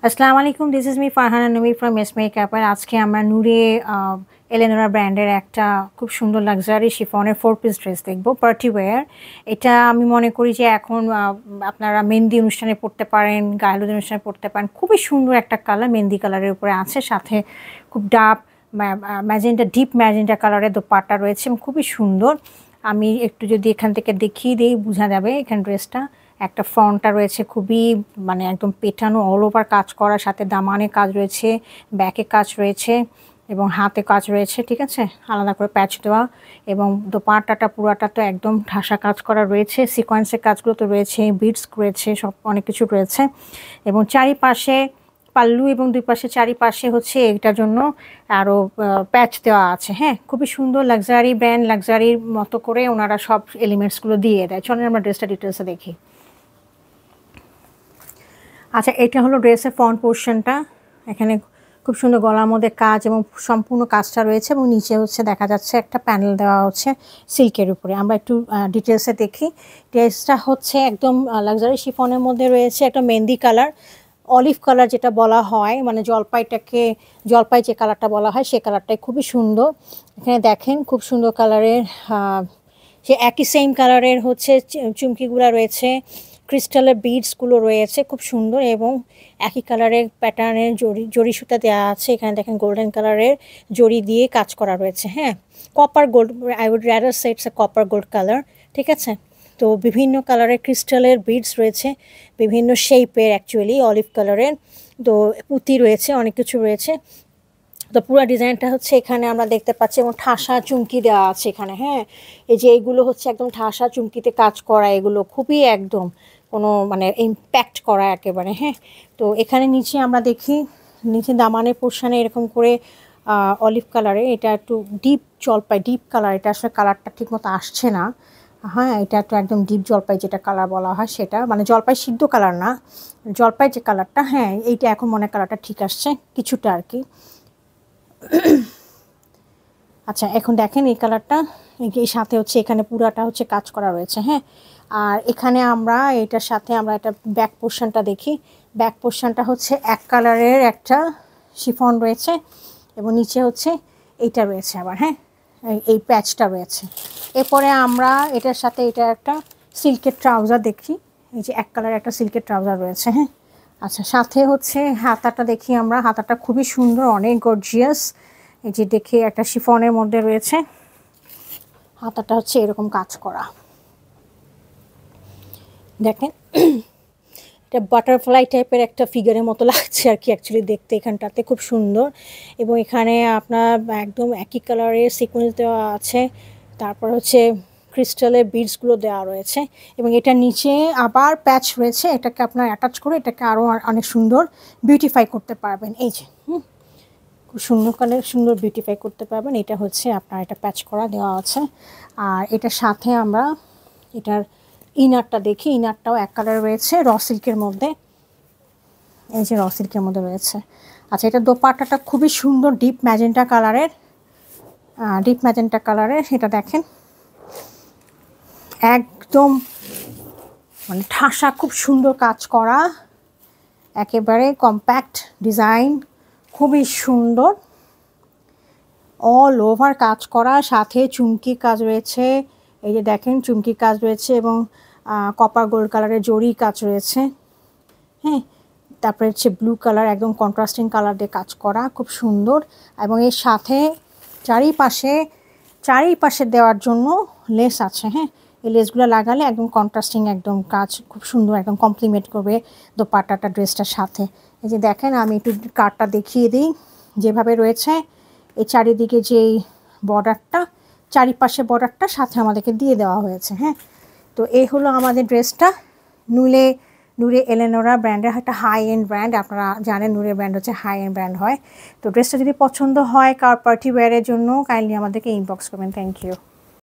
আসসালামু আলাইকুম, this is me Farhana নবী ফ্রম এস মেকআপ। আর আজকে আমরা নূরে এলেনোরা ব্র্যান্ডের একটা খুব সুন্দর লাক্সারি শিফনের 4 পিস ড্রেস দেখব, পার্টি ওয়্যার। এটা আমি মনে করি যে এখন আপনারা মেহেন্দি অনুষ্ঠানে পরতে পারেন, গায়ে হলুদ অনুষ্ঠানে পরতে পারেন। খুবই সুন্দর একটা কালার, মেহেন্দি কালারের উপরে আছে, সাথে খুব ডার্ক ম্যাজেন্টা, ডিপ ম্যাজেন্টা কালারের দোপাট্টা রয়েছে এবং খুবই সুন্দর। আমি একটু যদি এখান থেকে দেখিয়ে দিই বোঝা যাবে এখান ড্রেসটা। একটা ফ্রন্টটা রয়েছে খুবই মানে একদম পেটানো, অল ওভার কাজ করার সাথে দামানে কাজ রয়েছে, ব্যাকে কাজ রয়েছে এবং হাতে কাজ রয়েছে, ঠিক আছে, আলাদা করে প্যাচ দেওয়া। এবং দোপাট্টাটা পুরাটা তো একদম ঠাসা কাজ করা রয়েছে, সিকোয়েন্সের কাজগুলো তো রয়েছে, বিডস রয়েছে, সব অনেক কিছু রয়েছে। এবং চারিপাশে পাল্লু এবং দুই পাশে চারিপাশে হচ্ছে এটার জন্য আরও প্যাচ দেওয়া আছে। হ্যাঁ, খুবই সুন্দর লাক্সারি ব্র্যান্ড, লাক্সারির মতো করে ওনারা সব এলিমেন্টসগুলো দিয়ে দেয়। চলেন আমরা ড্রেসটা ডিটেলসে দেখি। আচ্ছা, এটা হলো ড্রেসের ফ্রন্ট পোর্শনটা। এখানে খুব সুন্দর গলার মধ্যে কাজ এবং সম্পূর্ণ কাজটা রয়েছে এবং নিচে হচ্ছে দেখা যাচ্ছে একটা প্যানেল দেওয়া হচ্ছে সিল্কের উপরে। আমরা একটু ডিটেলসে দেখি। ড্রেসটা হচ্ছে একদম লাক্সারি শিফনের মধ্যে রয়েছে, একটা মেহেন্দি কালার, অলিভ কালার যেটা বলা হয়, মানে জলপাই যে কালারটা বলা হয় সে কালারটাই খুবই সুন্দর। এখানে দেখেন খুব সুন্দর কালারের, সে একই সেম কালারের হচ্ছে চুমকিগুলো রয়েছে, ক্রিস্টালের বিডসগুলো রয়েছে খুব সুন্দর এবং একই কালারের প্যাটার্নের জড়ি সুতা দেওয়া আছে। এখানে দেখেন গোল্ডেন কালারের জড়ি দিয়ে কাজ করা রয়েছে। হ্যাঁ, copper gold, I would rather say it's a copper gold colour, ঠিক আছে। তো বিভিন্ন কালারের ক্রিস্টালের বিডস রয়েছে, বিভিন্ন শেপের, অ্যাকচুয়ালি অলিভ কালারের, তো পুঁতি রয়েছে, অনেক কিছু রয়েছে। তো পুরো ডিজাইনটা হচ্ছে এখানে আমরা দেখতে পাচ্ছি এবং ঠাসা চুমকি দেওয়া আছে এখানে। হ্যাঁ, এই যে এইগুলো হচ্ছে একদম ঠাসা চুমকিতে কাজ করা, এগুলো খুবই একদম কোনো মানে ইম্প্যাক্ট করা একেবারে। হ্যাঁ, তো এখানে নিচে আমরা দেখি, নিচে দামানের পোর্শনে এরকম করে অলিভ কালারে, এটা একটু ডিপ জলপাই, ডিপ কালার, এটা আসলে কালারটা ঠিকমতো আসছে না। হ্যাঁ, এটা একটু একদম ডিপ জলপাই যেটা কালার বলা হয় সেটা, মানে জলপাই সিদ্ধ কালার না, জলপাই যে কালারটা, হ্যাঁ এইটা এখন মনে কালারটা ঠিক আসছে কিছুটা আর কি। আচ্ছা, এখন দেখেন এই কালারটা, এই সাথে হচ্ছে এখানে পুরাটা হচ্ছে কাজ করা রয়েছে। হ্যাঁ, আর এখানে আমরা এটার সাথে আমরা একটা ব্যাক পোর্শনটা দেখি। ব্যাক পোর্শনটা হচ্ছে এক কালারের একটা শিফন রয়েছে এবং নিচে হচ্ছে এইটা রয়েছে আবার। হ্যাঁ, এই প্যাচটা রয়েছে। এরপরে আমরা এটার সাথে এটা একটা সিল্কের ট্রাউজার দেখি, এই যে এক কালারের একটা সিল্কের ট্রাউজার রয়েছে। হ্যাঁ, আচ্ছা, সাথে হচ্ছে হাতাটা দেখি আমরা, হাতাটা খুবই সুন্দর, অনেক গর্জিয়াস। এই যে দেখে একটা শিফনের মধ্যে রয়েছে, হাতাটা হচ্ছে এরকম কাজ করা, দেখেন এটা বাটারফ্লাই টাইপের একটা ফিগারের মতো লাগছে আর কি অ্যাকচুয়ালি দেখতে। এখানটাতে খুব সুন্দর এবং এখানে আপনার একদম একই কালারের সিকোয়েন্স দেওয়া আছে, তারপর হচ্ছে ক্রিস্টালের বিডসগুলো দেওয়া রয়েছে এবং এটা নিচে আবার প্যাচ রয়েছে। এটাকে আপনার অ্যাটাচ করে এটাকে আরও অনেক সুন্দর বিউটিফাই করতে পারবেন। এই যে খুব সুন্দর কালার, সুন্দর বিউটিফাই করতে পারবেন। এটা হচ্ছে আপনার এটা প্যাচ করা দেওয়া আছে। আর এটার সাথে আমরা এটার ইনারটা দেখি, ইনারটাও এক কালার রয়েছে র সিল্কের মধ্যে, এই যে র সিল্কের মধ্যে রয়েছে। আচ্ছা, এটা দোপাট্টাটা খুবই সুন্দর, ডিপ ম্যাজেন্টা কালারের, ডিপ ম্যাজেন্টা কালারের। এটা দেখেন একদম মানে ঠাসা, খুব সুন্দর কাজ করা, একেবারে কম্প্যাক্ট ডিজাইন, খুবই সুন্দর, অল ওভার কাজ করা, সাথে চুমকি কাজ রয়েছে। এই যে দেখেন চুমকি কাজ রয়েছে এবং কপার গোল্ড কালারের জরি কাজ রয়েছে। হ্যাঁ, তারপরে হচ্ছে ব্লু কালার, একদম কন্ট্রাস্টিং কালার দিয়ে কাজ করা, খুব সুন্দর। এবং এর সাথে চারিপাশে দেওয়ার জন্য লেস আছে। হ্যাঁ, এই লেসগুলো লাগালে একদম কন্ট্রাস্টিং একদম কাজ, খুব সুন্দর, একদম কমপ্লিমেন্ট করবে দোপাট্টাটা ড্রেসটার সাথে। এই যে দেখেন, আমি একটু কাটটা দেখিয়ে দিই যেভাবে রয়েছে। এই চারিদিকে যেই বর্ডারটা, চারিপাশে বর্ডারটা সাথে আমাদেরকে দিয়ে দেওয়া হয়েছে। হ্যাঁ, তো এই হলো আমাদের ড্রেসটা। নূরে এলেনোরা ব্র্যান্ডের একটা হাই এন্ড ব্র্যান্ড, আপনারা জানেন নূরের ব্র্যান্ড হচ্ছে হাই এন্ড ব্র্যান্ড হয়। তো ড্রেসটা যদি পছন্দ হয় কার পার্টি ওয়্যারের জন্য, কাইন্ডলি আমাদেরকে ইনবক্স করবেন। Thank you.